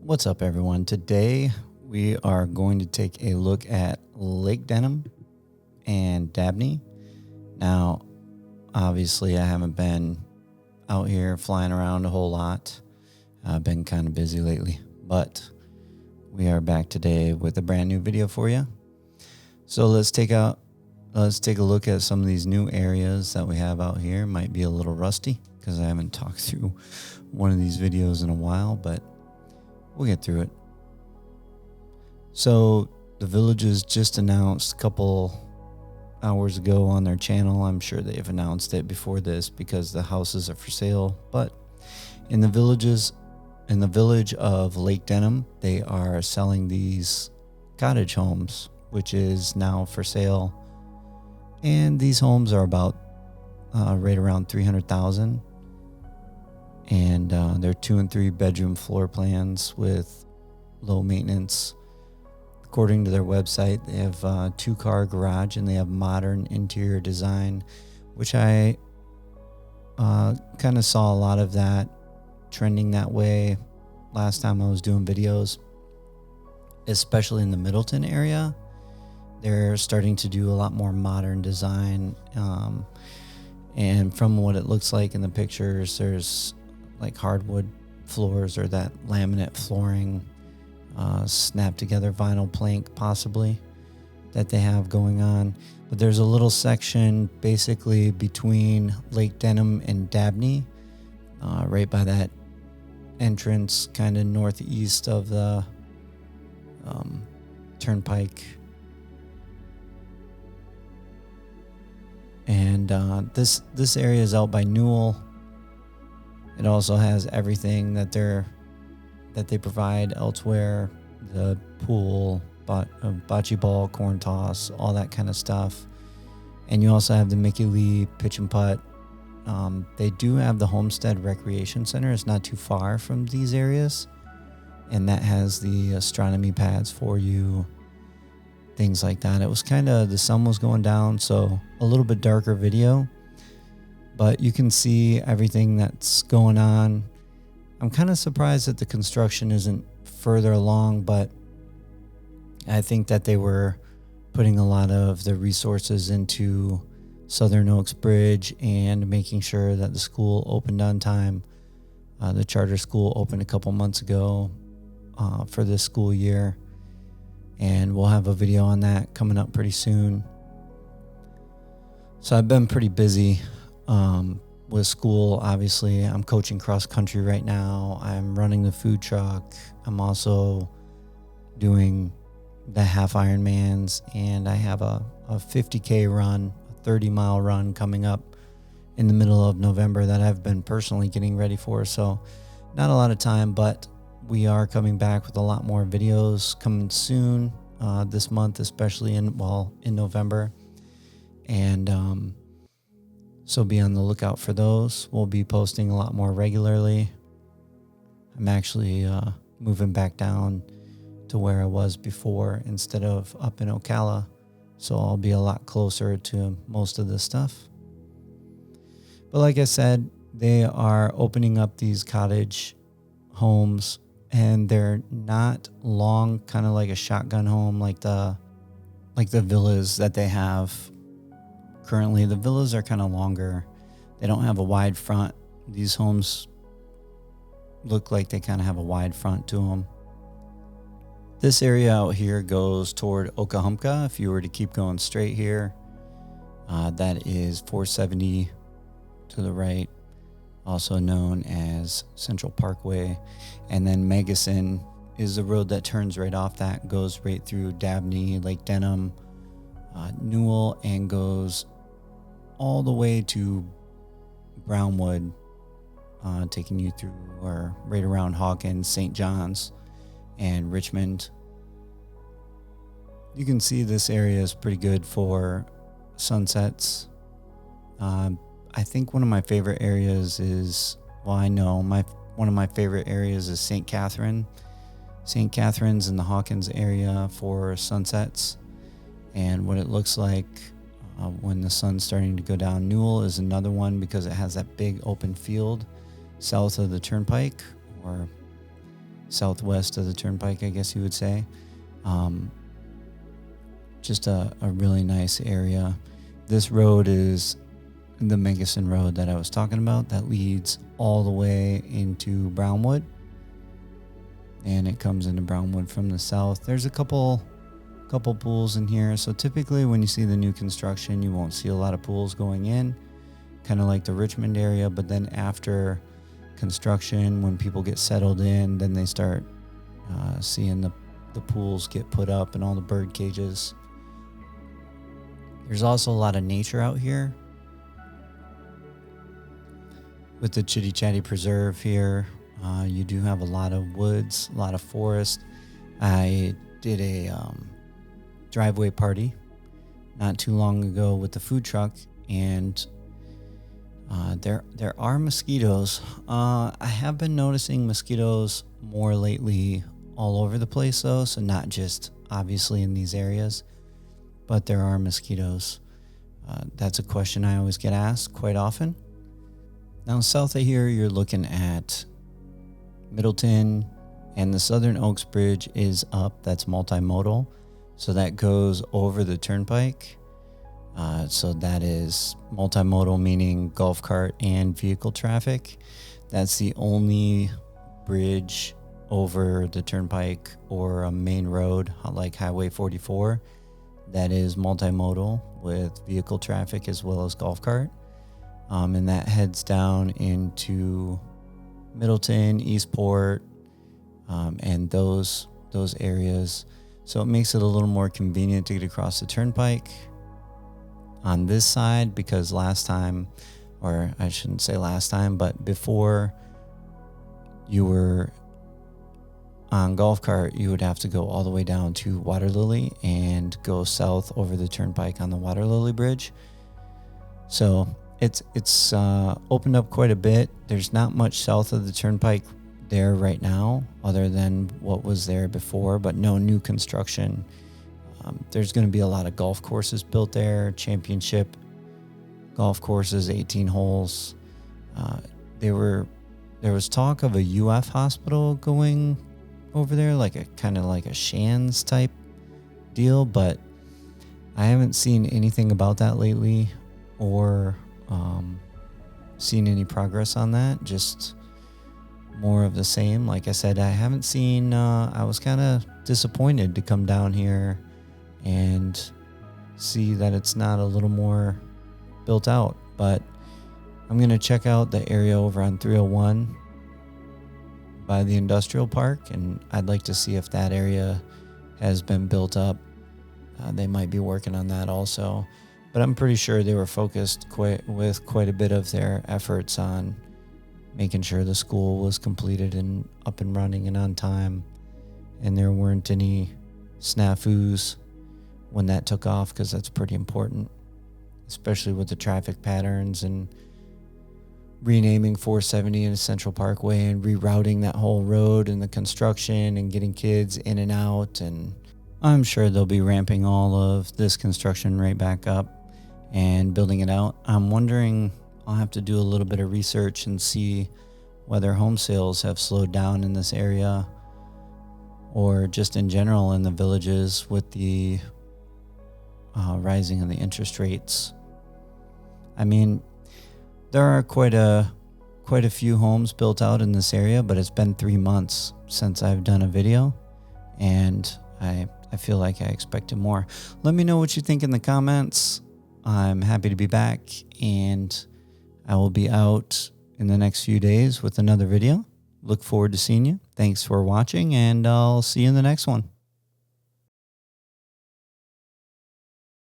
What's up, everyone? Today we are going to take a look at Lake Denham and Dabney. Now, obviously, I haven't been out here flying around a whole lot. I've been kind of busy lately, but we are back today with a brand new video for you. So let's take a look at some of these new areas that we have out here. Might be a little rusty because I haven't talked through one of these videos in a while, but we'll get through it. So the Villages just announced a couple hours ago on their channel. I'm sure they have announced it before this because the houses are for sale. But in the village of Lake Denham, they are selling these cottage homes, which is now for sale. And these homes are about right around $300,000. And they're 2 and 3 bedroom floor plans with low maintenance. According to their website, they have a 2-car garage and they have modern interior design, which I kind of saw a lot of that trending that way last time I was doing videos, especially in the Middleton area. They're starting to do a lot more modern design. And from what it looks like in the pictures, there's like hardwood floors or that laminate flooring, snap together vinyl plank possibly that they have going on. But there's a little section basically between Lake Denham and Dabney, right by that entrance kind of northeast of the turnpike. And this area is out by Newell. It also has everything that they provide elsewhere: the pool, bocce ball, corn toss, all that kind of stuff. And you also have the Mickey Lee pitch and putt. They do have the Homestead Recreation Center. It's not too far from these areas, and that has the astronomy pads for you, things like that. It was kind of, the sun was going down, so a little bit darker video, but you can see everything that's going on. I'm kind of surprised that the construction isn't further along, but I think that they were putting a lot of the resources into Southern Oaks Bridge and making sure that the school opened on time. The charter school opened a couple months ago for this school year, and we'll have a video on that coming up pretty soon. So I've been pretty busy with school. Obviously, I'm coaching cross country right now. I'm running the food truck. I'm also doing the half Ironmans, and I have a 50K run, a 30-mile run coming up in the middle of November that I've been personally getting ready for. So not a lot of time, but we are coming back with a lot more videos coming soon this month, especially in November. And so be on the lookout for those. We'll be posting a lot more regularly. I'm actually moving back down to where I was before instead of up in Ocala. So I'll be a lot closer to most of this stuff. But like I said, they are opening up these cottage homes, and they're not long, kind of like a shotgun home like the villas that they have currently. The villas are kind of longer. They don't have a wide front. These homes look like they kind of have a wide front to them. This area out here goes toward Okahumpka. If you were to keep going straight here, that is 470 to the right, also known as Central Parkway. And then Megason is the road that turns right off that, goes right through Dabney, Lake Denham, Newell, and goes all the way to Brownwood, taking you through or right around Hawkins, St. John's, and Richmond. You can see this area is pretty good for sunsets. I think one of my favorite areas is, one of my favorite areas is St. Catherine. St. Catherine's in the Hawkins area for sunsets, and what it looks like when the sun's starting to go down. Newell is another one because it has that big open field south of the turnpike, or southwest of the turnpike, I guess you would say. Just a really nice area. This road is the Megason Road that I was talking about that leads all the way into Brownwood. And it comes into Brownwood from the south. There's a couple pools in here. So typically when you see the new construction, you won't see a lot of pools going in, kind of like the Richmond area. But then after construction, when people get settled in, then they start seeing the pools get put up and all the bird cages. There's also a lot of nature out here with the Chitty Chatty Preserve here. You do have a lot of woods, a lot of forest. I did a driveway party not too long ago with the food truck, and there are mosquitoes. I have been noticing mosquitoes more lately all over the place though, so not just obviously in these areas, but there are mosquitoes. That's a question I always get asked quite often. Now south of here, you're looking at Middleton, and the Southern Oaks Bridge is up. That's multimodal, so that goes over the turnpike. So that is multimodal, meaning golf cart and vehicle traffic. That's the only bridge over the turnpike or a main road like Highway 44 that is multimodal with vehicle traffic as well as golf cart. And that heads down into Middleton, Eastport, and those areas. So it makes it a little more convenient to get across the turnpike on this side, because last time, or I shouldn't say last time, but before you were on golf cart, you would have to go all the way down to Water Lily and go south over the turnpike on the Water Lily Bridge. So it's opened up quite a bit. There's not much south of the turnpike there right now other than what was there before, but no new construction. There's going to be a lot of golf courses built there, championship golf courses, 18 holes. There was talk of a UF hospital going over there, like a kind of like a Shands type deal, but I haven't seen anything about that lately or seen any progress on that. Just more of the same. Like I said, I haven't seen, I was kind of disappointed to come down here and see that it's not a little more built out, but I'm going to check out the area over on 301 by the industrial park, and I'd like to see if that area has been built up. They might be working on that also, but I'm pretty sure they were focused quite a bit of their efforts on making sure the school was completed and up and running and on time, and there weren't any snafus when that took off, because that's pretty important, especially with the traffic patterns and renaming 470 into Central Parkway and rerouting that whole road and the construction and getting kids in and out. And I'm sure they'll be ramping all of this construction right back up and building it out. I'm wondering, I'll have to do a little bit of research and see whether home sales have slowed down in this area or just in general in the villages with the rising of the interest rates. I mean, there are quite a few homes built out in this area, but it's been 3 months since I've done a video, and I feel like I expected more. Let me know what you think in the comments. I'm happy to be back, and I will be out in the next few days with another video. Look forward to seeing you. Thanks for watching, and I'll see you in the next one.